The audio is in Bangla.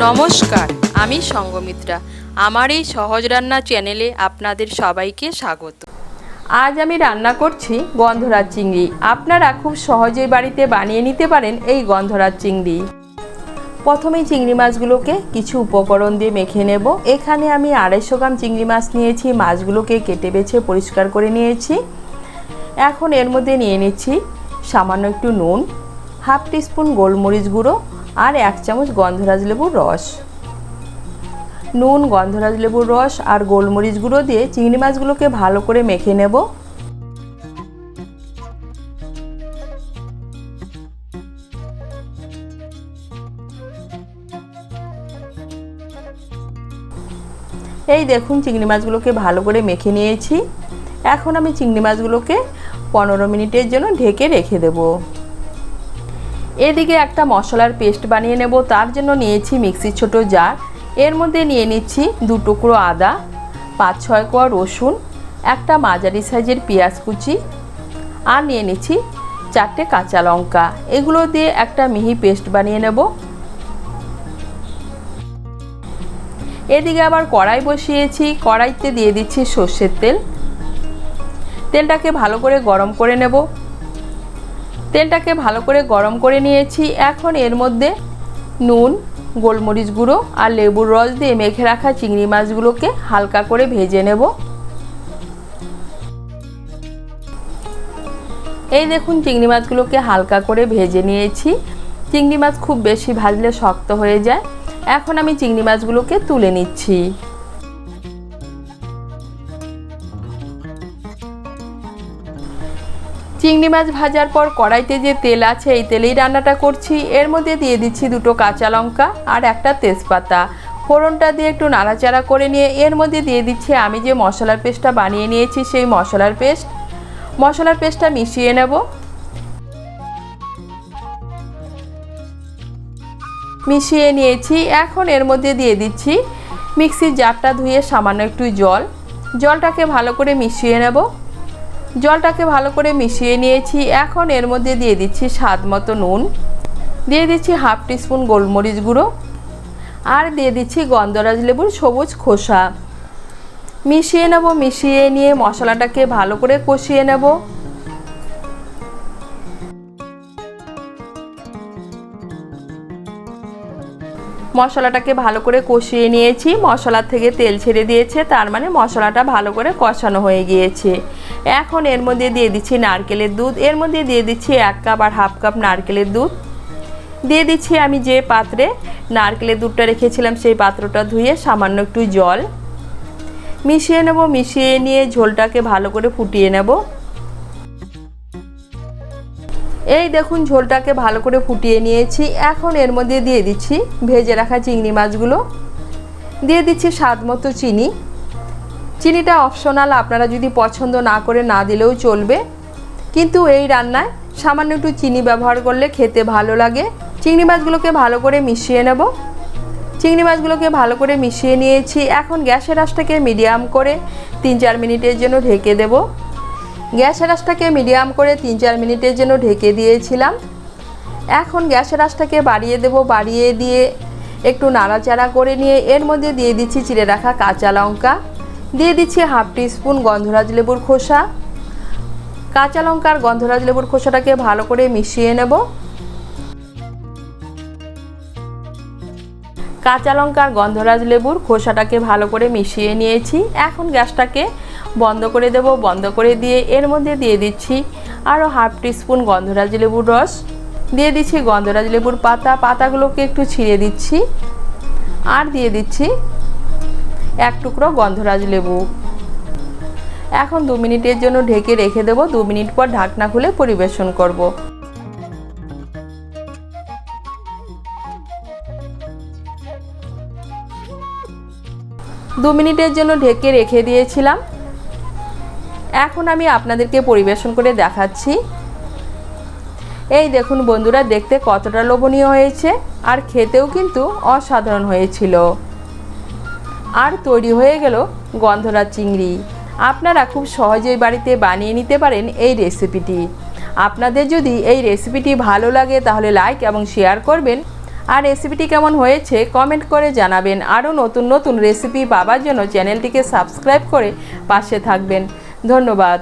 নমস্কার, আমি সঙ্গমিত্রা। আমার এই সহজ রান্না চ্যানেলে আপনাদের সবাইকে স্বাগত। আজ আমি রান্না করছি গন্ধরাজ চিংড়ি। আপনারা খুব সহজেই বাড়িতে বানিয়ে নিতে পারেন এই গন্ধরাজ চিংড়ি। প্রথমেই চিংড়ি মাছগুলোকে কিছু উপকরণ দিয়ে মেখে নেব। এখানে আমি 250 গ্রাম চিংড়ি মাছ নিয়েছি। মাছগুলোকে কেটে বেছে পরিষ্কার করে নিয়েছি। এখন এর মধ্যে নিয়ে নিচ্ছি সামান্য একটু নুন, হাফ টিস্পুন গোলমরিচ গুঁড়ো আর 1 চামচ গন্ধরাজ লেবুর রস। নুন, গন্ধরাজ লেবুর রস আর গোলমরিচ গুঁড়ো দিয়ে চিংড়ি মাছগুলোকে ভালো করে মেখে নেব। এই দেখুন, চিংড়ি মাছগুলোকে ভালো করে মেখে নিয়েছি। এখন আমি চিংড়ি মাছগুলোকে 15 মিনিটের জন্য ঢেকে রেখে দেব। এদিকে একটা মশলার পেস্ট বানিয়ে নেব। তার জন্য নিয়েছি মিক্সির ছোট জার। এর মধ্যে নিয়ে নিচ্ছি 2 টুকরো আদা, 5-6 কোয়া রসুন, একটা মাঝারি সাইজের পেঁয়াজ কুচি আর নিয়ে নিচ্ছি 4টে কাঁচা লঙ্কা। এগুলো দিয়ে একটা মিহি পেস্ট বানিয়ে নেব। এদিকে আবার কড়াই বসিয়েছি। কড়াইতে দিয়ে দিচ্ছি সর্ষের তেল। তেলটাকে ভালো করে গরম করে নেব। তেলটাকে ভালো করে গরম করে নিয়েছি। এখন এর মধ্যে নুন, গোলমরিচ গুঁড়ো আর লেবুর রস দিয়ে মেখে রাখা চিংড়ি মাছগুলোকে হালকা করে ভেজে নেব। এই দেখুন, চিংড়ি মাছগুলোকে হালকা করে ভেজে নিয়েছি। চিংড়ি মাছ খুব বেশি ভাজলে শক্ত হয়ে যায়। এখন আমি চিংড়ি মাছগুলোকে তুলে নিচ্ছি। চিংড়ি মাছ ভাজার পর কড়াইতে যে তেল আছে এই তেলেই রান্নাটা করছি। এর মধ্যে দিয়ে দিচ্ছি 2টো কাঁচা লঙ্কা আর একটা তেজপাতা। ফোড়নটা দিয়ে একটু নাড়াচাড়া করে নিয়ে এর মধ্যে দিয়ে দিচ্ছি আমি যে মশলার পেস্টটা বানিয়ে নিয়েছি সেই মশলার পেস্টটা মিশিয়ে নেব। মিশিয়ে নিয়েছি। এখন এর মধ্যে দিয়ে দিচ্ছি মিক্সির জারটা ধুয়ে সামান্য একটু জলটাকে ভালো করে মিশিয়ে নেব। জলটাকে ভালো করে মিশিয়ে নিয়েছি। এখন এর মধ্যে দিয়ে দিচ্ছি স্বাদ মতো নুন, দিয়ে দিচ্ছি হাফ টিস্পুন গোলমরিচ গুঁড়ো আর দিয়ে দিচ্ছি গন্ধরাজ লেবুর সবুজ খোসা। মিশিয়ে নেব। মিশিয়ে নিয়ে মশলাটাকে ভালো করে কষিয়ে নেব। মশলাটাকে ভালো করে কষিয়ে নিয়েছি। মশলা থেকে তেল ছেড়ে দিয়েছে, তার মানে মশলাটা ভালো করে কষানো হয়ে গিয়েছে। এখন এর মধ্যে দিয়ে দিচ্ছি নারকেলের দুধ। এর মধ্যে দিয়ে দিচ্ছি 1 কাপ আর হাফ কাপ নারকেলের দুধ। দিয়ে দিচ্ছি আমি যে পাত্রে নারকেলের দুধটা রেখেছিলাম সেই পাত্রটা ধুয়ে সামান্য একটু জল। মিশিয়ে নেব। মিশিয়ে নিয়ে ঝোলটাকে ভালো করে ফুটিয়ে নেব। এই দেখুন, ঝোলটাকে ভালো করে ফুটিয়ে নিয়েছি। এখন এর মধ্যে দিয়ে দিচ্ছি ভেজে রাখা চিংড়ি মাছগুলো। দিয়ে দিচ্ছি স্বাদ মতো চিনি। চিনিটা অপশনাল, আপনারা যদি পছন্দ না করে না দিলেও চলবে, কিন্তু এই রান্নায় সামান্য একটু চিনি ব্যবহার করলে খেতে ভালো লাগে। চিংড়ি মাছগুলোকে ভালো করে মিশিয়ে নেব। চিংড়ি মাছগুলোকে ভালো করে মিশিয়ে নিয়েছি। এখন গ্যাসের আঁচটাকে মিডিয়াম করে 3-4 মিনিটের জন্য ঢেকে দেব। গ্যাসের আঁচটাকে মিডিয়াম করে 3-4 মিনিটের জন্য ঢেকে দিয়েছিলাম। এখন গ্যাসের আঁচটাকে বাড়িয়ে দেব। বাড়িয়ে দিয়ে একটু নাড়াচাড়া করে নিয়ে এর মধ্যে দিয়ে দিচ্ছি চিড়ে রাখা কাঁচা লঙ্কা, দিয়ে দিচ্ছি হাফ টিস্পুন গন্ধরাজ লেবুর খোসা। কাঁচা লঙ্কার গন্ধরাজ লেবুর খোসাটাকে ভালো করে মিশিয়ে নেব। কাঁচা লঙ্কার গন্ধরাজ লেবুর খোসাটাকে ভালো করে মিশিয়ে নিয়েছি। এখন গ্যাসটাকে বন্ধ করে দেব। বন্ধ করে দিয়ে এর মধ্যে দিয়ে দিচ্ছি আরও হাফ টিস্পুন গন্ধরাজ লেবুর রস, দিয়ে দিচ্ছি গন্ধরাজ লেবুর পাতাগুলোকে একটু ছিঁড়ে দিচ্ছি আর দিয়ে দিচ্ছি 1 টুকরো গন্ধরাজ লেবু। এখন 2 মিনিটের জন্য ঢেকে রেখে দেব। 2 মিনিট পর ঢাকনা খুলে পরিবেশন করব। দু মিনিটের জন্য ঢেকে রেখে দিয়েছিলাম। এখন আমি আপনাদেরকে পরিবেশন করে দেখাচ্ছি। এই দেখুন বন্ধুরা, দেখতে কতটা লোভনীয় হয়েছে আর খেতেও কিন্তু অসাধারণ হয়েছিল। আর তৈরি হয়ে গেল গন্ধরাজ চিংড়ি। আপনারা খুব সহজেই বাড়িতে বানিয়ে নিতে পারেন এই রেসিপিটি। আপনাদের যদি এই রেসিপিটি ভালো লাগে তাহলে লাইক এবং শেয়ার করবেন আর রেসিপিটি কেমন হয়েছে কমেন্ট করে জানাবেন। আরও নতুন নতুন রেসিপি পাওয়ার জন্য চ্যানেলটিকে সাবস্ক্রাইব করে পাশে থাকবেন। ধন্যবাদ।